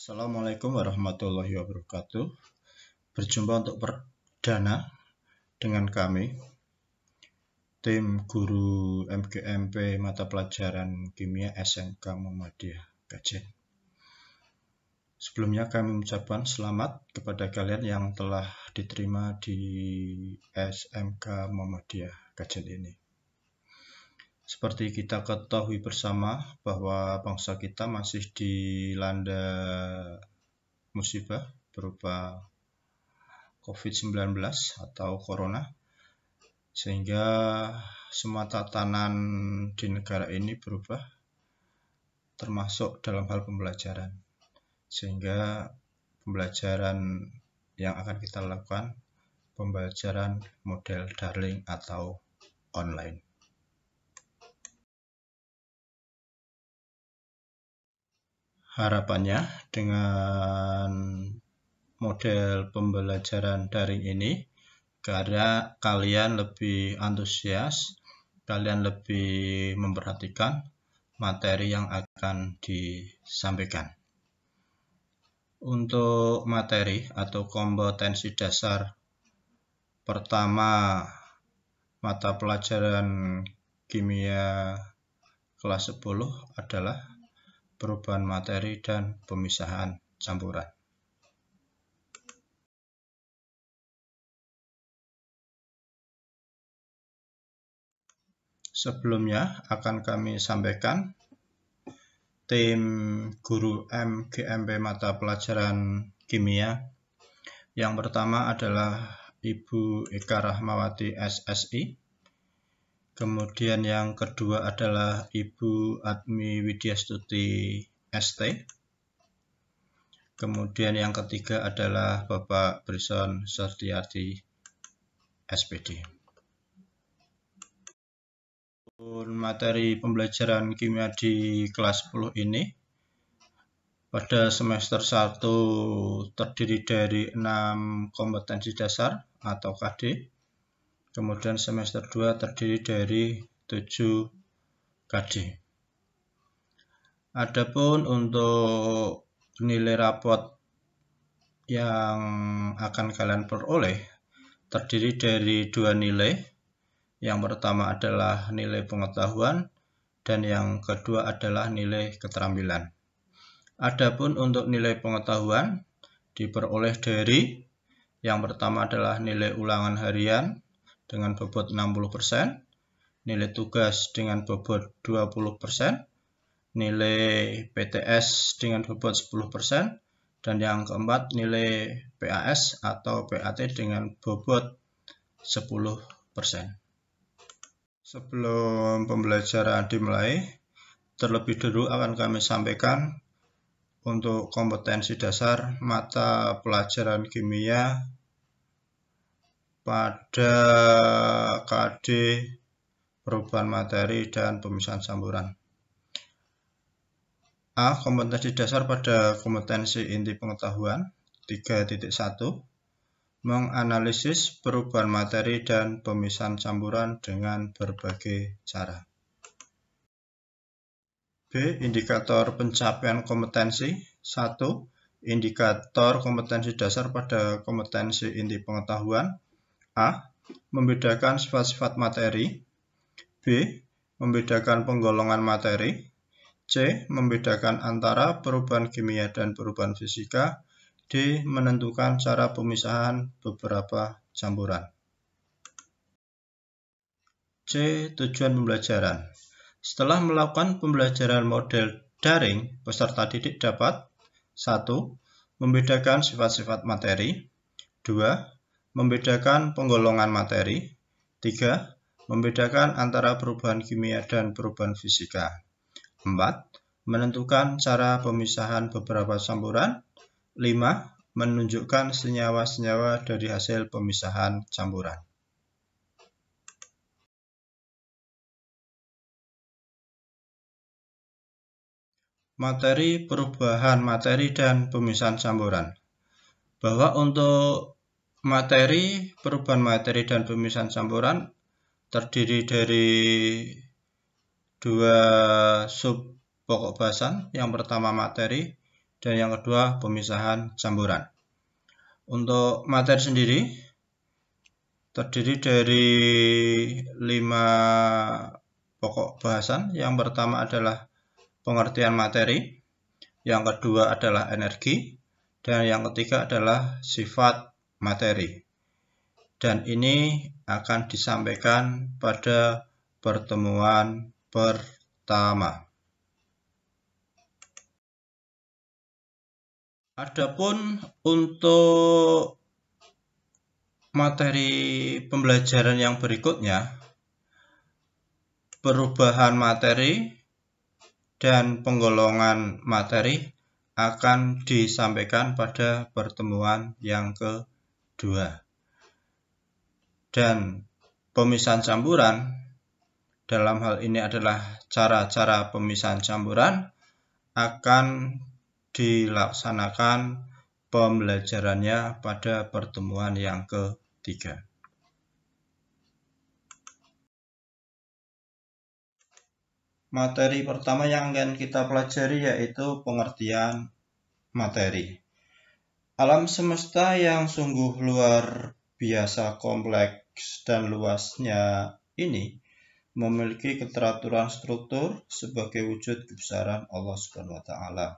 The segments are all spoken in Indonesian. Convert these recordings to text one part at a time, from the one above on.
Assalamualaikum warahmatullahi wabarakatuh. Berjumpa untuk perdana dengan kami, tim guru MGMP mata pelajaran kimia SMK Muhammadiyah Kajen. Sebelumnya kami mengucapkan selamat kepada kalian yang telah diterima di SMK Muhammadiyah Kajen ini. Seperti kita ketahui bersama bahwa bangsa kita masih dilanda musibah berupa COVID-19 atau Corona, sehingga semua tatanan di negara ini berubah, termasuk dalam hal pembelajaran. Sehingga pembelajaran yang akan kita lakukan, pembelajaran model daring atau online. Harapannya dengan model pembelajaran daring ini, karena kalian lebih antusias, kalian lebih memperhatikan materi yang akan disampaikan. Untuk materi atau kompetensi dasar pertama mata pelajaran kimia kelas 10 adalah perubahan materi dan pemisahan campuran. Sebelumnya akan kami sampaikan tim guru MGMP mata pelajaran kimia. Yang pertama adalah Ibu Eka Rahmawati SSI. Kemudian yang kedua adalah Ibu Admi Widyastuti ST. Kemudian yang ketiga adalah Bapak Brison Setiardi SPD. Materi pembelajaran kimia di kelas 10 ini pada semester 1 terdiri dari 6 kompetensi dasar atau KD. Kemudian semester 2 terdiri dari 7 KD. Adapun untuk nilai rapot yang akan kalian peroleh terdiri dari 2 nilai. Yang pertama adalah nilai pengetahuan dan yang kedua adalah nilai keterampilan. Adapun untuk nilai pengetahuan diperoleh dari yang pertama adalah nilai ulangan harian dengan bobot 60%, nilai tugas dengan bobot 20%, nilai PTS dengan bobot 10%, dan yang keempat nilai PAS atau PAT dengan bobot 10%. Sebelum pembelajaran dimulai, terlebih dahulu akan kami sampaikan untuk kompetensi dasar mata pelajaran kimia pada KD perubahan materi dan pemisahan campuran. A. Kompetensi dasar pada kompetensi inti pengetahuan 3.1 menganalisis perubahan materi dan pemisahan campuran dengan berbagai cara. B. Indikator pencapaian kompetensi 1. Indikator kompetensi dasar pada kompetensi inti pengetahuan. A. Membedakan sifat-sifat materi. B. Membedakan penggolongan materi. C. Membedakan antara perubahan kimia dan perubahan fisika. D. Menentukan cara pemisahan beberapa campuran. C. Tujuan pembelajaran. Setelah melakukan pembelajaran model daring, peserta didik dapat 1. Membedakan sifat-sifat materi. 2. Membedakan penggolongan materi. 3. Membedakan antara perubahan kimia dan perubahan fisika. 4. Menentukan cara pemisahan beberapa campuran. 5. Menunjukkan senyawa-senyawa dari hasil pemisahan campuran. Materi perubahan materi dan pemisahan campuran. Bahwa untuk materi perubahan materi dan pemisahan campuran terdiri dari 2 sub pokok bahasan. Yang pertama materi, dan yang kedua pemisahan campuran. Untuk materi sendiri terdiri dari 5 pokok bahasan. Yang pertama adalah pengertian materi, yang kedua adalah energi, dan yang ketiga adalah sifat materi. Dan ini akan disampaikan pada pertemuan pertama. Adapun untuk materi pembelajaran yang berikutnya, perubahan materi dan penggolongan materi akan disampaikan pada pertemuan yang kedua. Dan pemisahan campuran, dalam hal ini adalah cara-cara pemisahan campuran, akan dilaksanakan pembelajarannya pada pertemuan yang ketiga. Materi pertama yang akan kita pelajari yaitu pengertian materi. Alam semesta yang sungguh luar biasa kompleks dan luasnya ini memiliki keteraturan struktur sebagai wujud kebesaran Allah Subhanahu wa Ta'ala.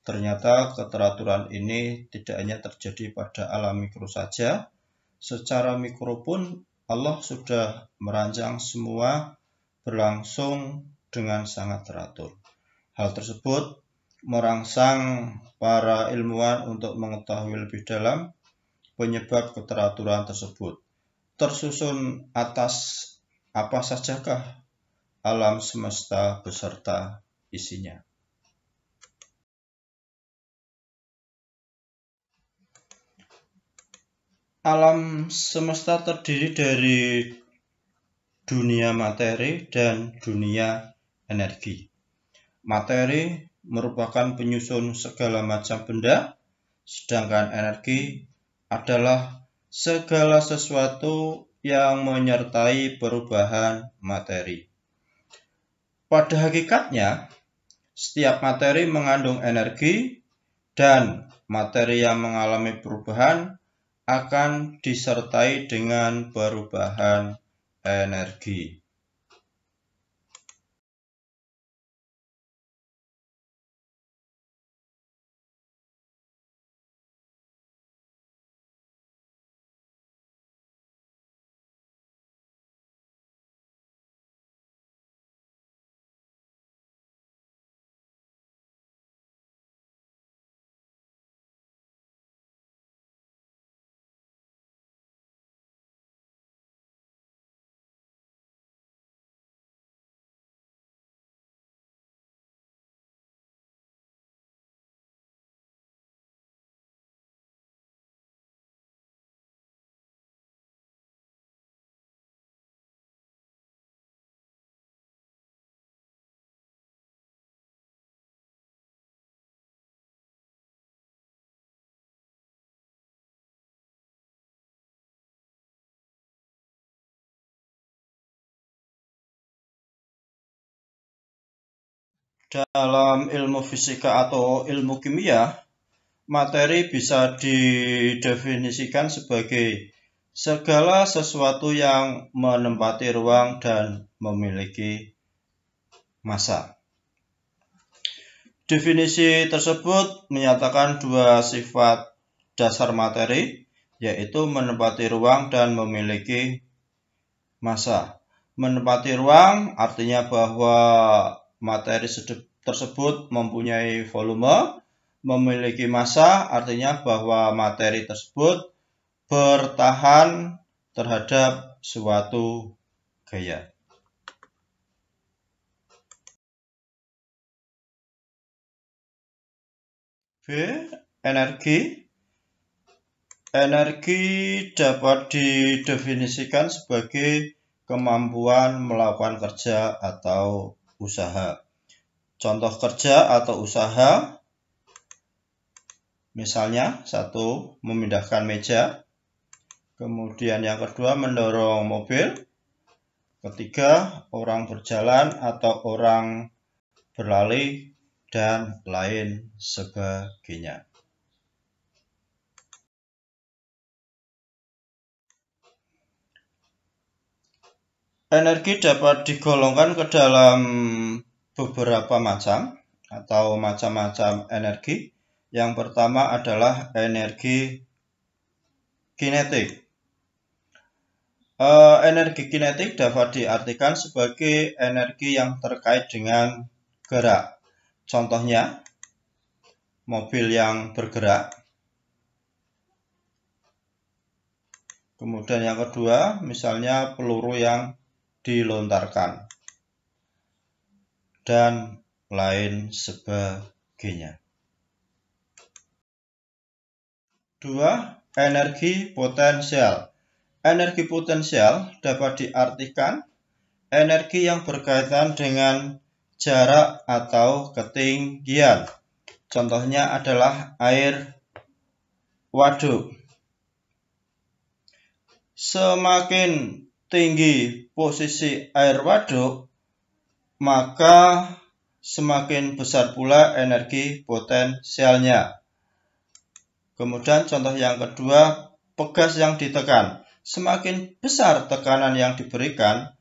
Ternyata keteraturan ini tidak hanya terjadi pada alam mikro saja, secara mikro pun Allah sudah merancang semua berlangsung dengan sangat teratur. Hal tersebut merangsang para ilmuwan untuk mengetahui lebih dalam penyebab keteraturan tersebut. Tersusun atas apa sajakah alam semesta beserta isinya. Alam semesta terdiri dari dunia materi dan dunia energi. Materi merupakan penyusun segala macam benda, sedangkan energi adalah segala sesuatu yang menyertai perubahan materi. Pada hakikatnya, setiap materi mengandung energi, dan materi yang mengalami perubahan akan disertai dengan perubahan energi. Dalam ilmu fisika atau ilmu kimia, materi bisa didefinisikan sebagai segala sesuatu yang menempati ruang dan memiliki massa. Definisi tersebut menyatakan dua sifat dasar materi, yaitu menempati ruang dan memiliki massa. Menempati ruang artinya bahwa materi tersebut mempunyai volume. Memiliki massa artinya bahwa materi tersebut bertahan terhadap suatu gaya. B. Energi. Energi dapat didefinisikan sebagai kemampuan melakukan kerja atau usaha. Contoh kerja atau usaha, misalnya 1. Memindahkan meja. Kemudian yang kedua, mendorong mobil. Ketiga, orang berjalan atau orang berlari dan lain sebagainya. Energi dapat digolongkan ke dalam beberapa macam atau macam-macam energi. Yang pertama adalah energi kinetik. Energi kinetik dapat diartikan sebagai energi yang terkait dengan gerak. Contohnya, mobil yang bergerak. Kemudian yang kedua, misalnya peluru yang dilontarkan. Dan lain sebagainya. 2. Energi potensial. Energi potensial dapat diartikan energi yang berkaitan dengan jarak atau ketinggian. Contohnya adalah air waduk. Semakin tinggi posisi air waduk, maka semakin besar pula energi potensialnya. Kemudian contoh yang kedua, pegas yang ditekan. Semakin besar tekanan yang diberikan,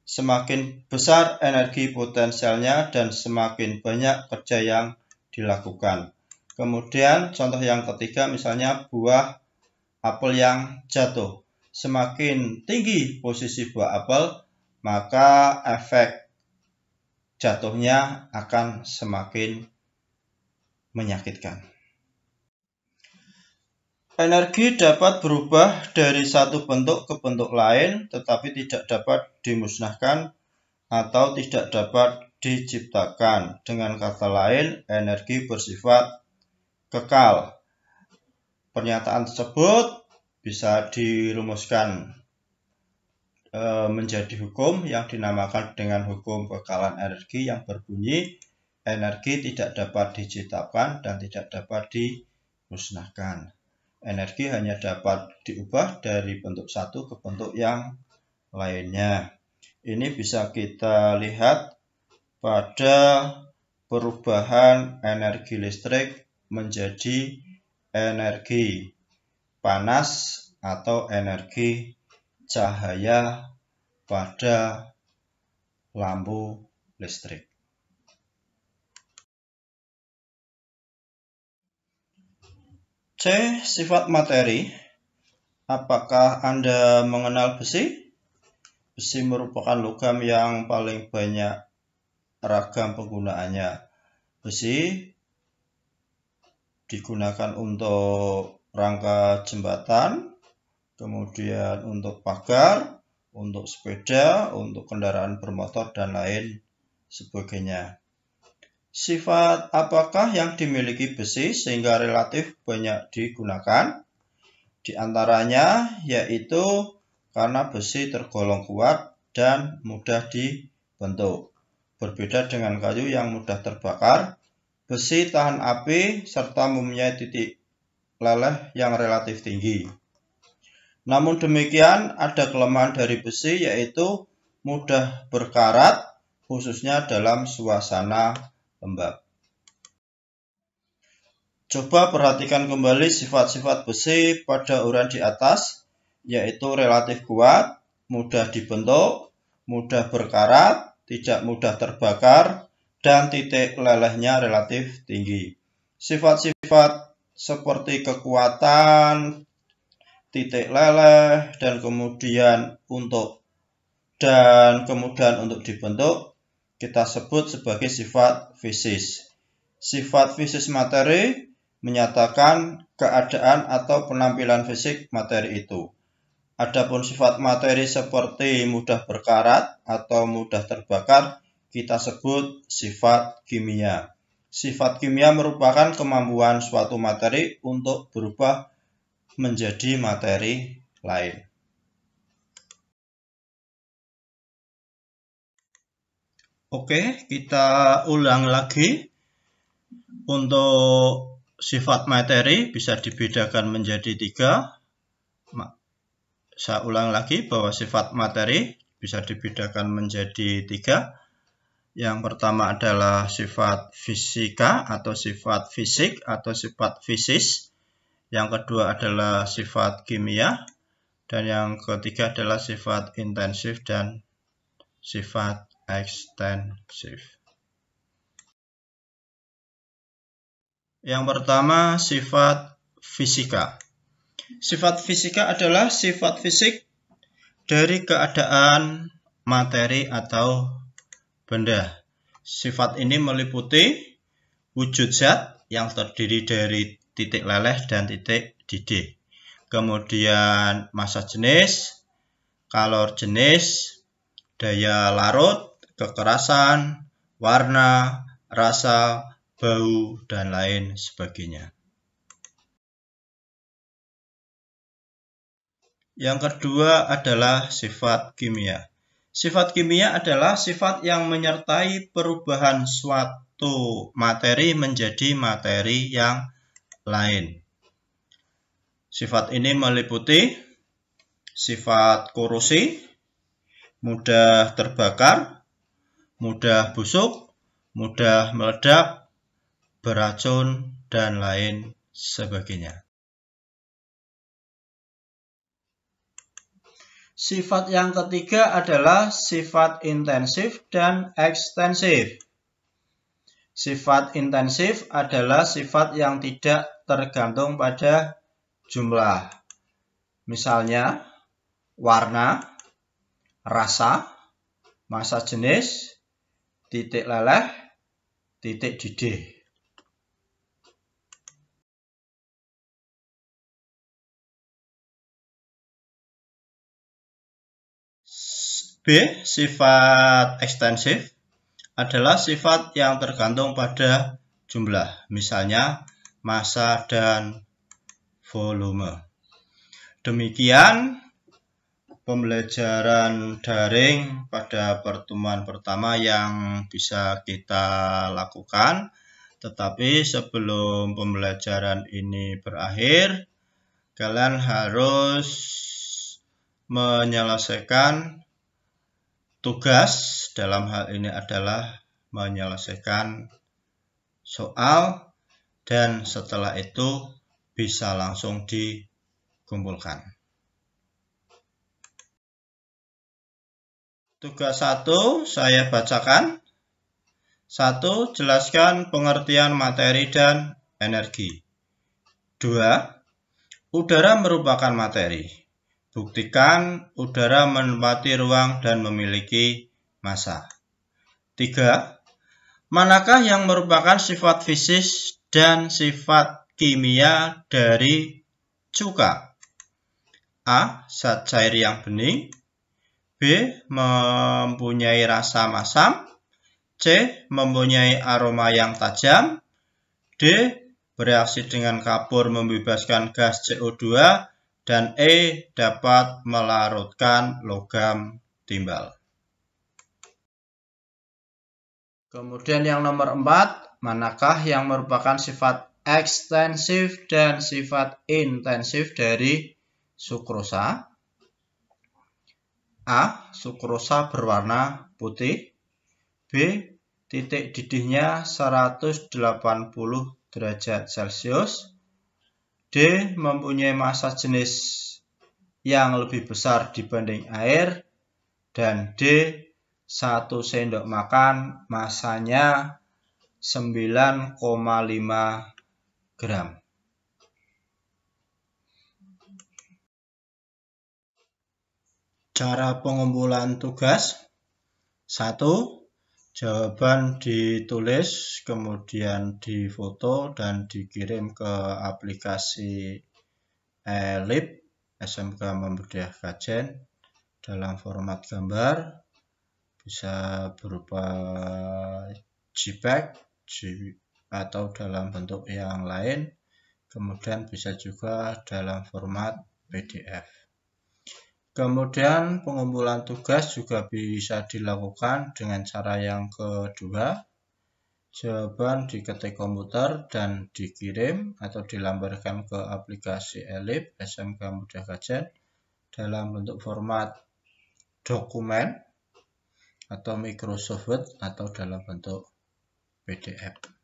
semakin besar energi potensialnya dan semakin banyak kerja yang dilakukan. Kemudian contoh yang ketiga, misalnya buah apel yang jatuh. Semakin tinggi posisi buah apel, maka efek jatuhnya akan semakin menyakitkan. Energi dapat berubah dari satu bentuk ke bentuk lain, tetapi tidak dapat dimusnahkan atau tidak dapat diciptakan. Dengan kata lain, energi bersifat kekal. Pernyataan tersebut bisa dirumuskan menjadi hukum yang dinamakan dengan hukum kekalan energi yang berbunyi energi tidak dapat diciptakan dan tidak dapat dimusnahkan. Energi hanya dapat diubah dari bentuk satu ke bentuk yang lainnya. Ini bisa kita lihat pada perubahan energi listrik menjadi energi panas atau energi cahaya pada lampu listrik. C. Sifat materi. Apakah Anda mengenal besi? Besi merupakan logam yang paling banyak ragam penggunaannya. Besi digunakan untuk rangka jembatan, kemudian untuk pagar, untuk sepeda, untuk kendaraan bermotor, dan lain sebagainya. Sifat apakah yang dimiliki besi sehingga relatif banyak digunakan? Di antaranya yaitu karena besi tergolong kuat dan mudah dibentuk. Berbeda dengan kayu yang mudah terbakar, besi tahan api serta mempunyai titik leleh yang relatif tinggi. Namun demikian, ada kelemahan dari besi yaitu mudah berkarat, khususnya dalam suasana lembab. Coba perhatikan kembali sifat-sifat besi pada uraian di atas, yaitu relatif kuat, mudah dibentuk, mudah berkarat, tidak mudah terbakar, dan titik lelehnya relatif tinggi. Sifat-sifat seperti kekuatan, titik leleh, dan kemudian untuk dibentuk kita sebut sebagai sifat fisis. Sifat fisis materi menyatakan keadaan atau penampilan fisik materi itu. Adapun sifat materi seperti mudah berkarat atau mudah terbakar kita sebut sifat kimia. Sifat kimia merupakan kemampuan suatu materi untuk berubah menjadi materi lain. Oke, kita ulang lagi. Untuk sifat materi bisa dibedakan menjadi 3. Saya ulang lagi bahwa sifat materi bisa dibedakan menjadi 3. Yang pertama adalah sifat fisika atau sifat fisik atau sifat fisis. Yang kedua adalah sifat kimia. Dan yang ketiga adalah sifat intensif dan sifat ekstensif. Yang pertama, sifat fisika. Sifat fisika adalah sifat fisik dari keadaan materi atau benda. Sifat ini meliputi wujud zat yang terdiri dari titik leleh dan titik didih. Kemudian massa jenis, kalor jenis, daya larut, kekerasan, warna, rasa, bau, dan lain sebagainya. Yang kedua adalah sifat kimia. Sifat kimia adalah sifat yang menyertai perubahan suatu materi menjadi materi yang lain. Sifat ini meliputi sifat korosi, mudah terbakar, mudah busuk, mudah meledak, beracun, dan lain sebagainya. Sifat yang ketiga adalah sifat intensif dan ekstensif. Sifat intensif adalah sifat yang tidak tergantung pada jumlah. Misalnya, warna, rasa, massa jenis, titik leleh, titik didih. B. Sifat ekstensif adalah sifat yang tergantung pada jumlah, misalnya massa dan volume. Demikian pembelajaran daring pada pertemuan pertama yang bisa kita lakukan. Tetapi sebelum pembelajaran ini berakhir, kalian harus menyelesaikan tugas. Dalam hal ini adalah menyelesaikan soal, dan setelah itu bisa langsung dikumpulkan. Tugas 1 saya bacakan. 1. Jelaskan pengertian materi dan energi. 2. Udara merupakan materi. Buktikan udara menempati ruang dan memiliki massa. 3. Manakah yang merupakan sifat fisis dan sifat kimia dari cuka? A. Zat cair yang bening. B. Mempunyai rasa masam. C. Mempunyai aroma yang tajam. D. Bereaksi dengan kapur membebaskan gas CO2. Dan E. Dapat melarutkan logam timbal. Kemudian yang nomor 4, manakah yang merupakan sifat ekstensif dan sifat intensif dari sukrosa? A. Sukrosa berwarna putih. B. Titik didihnya 180 derajat Celcius. D. Mempunyai massa jenis yang lebih besar dibanding air. Dan D. 1 sendok makan massanya 9,5 gram. Cara pengumpulan tugas. 1. Jawaban ditulis, kemudian difoto dan dikirim ke aplikasi ELIP SMK Muhammadiyah Kajen dalam format gambar, bisa berupa JPEG atau dalam bentuk yang lain, kemudian bisa juga dalam format PDF. Kemudian pengumpulan tugas juga bisa dilakukan dengan cara yang kedua. Jawaban diketik komputer dan dikirim atau dilambarkan ke aplikasi ELIP SMK Muhammadiyah Kajen dalam bentuk format dokumen. atau Microsoft Word atau dalam bentuk PDF.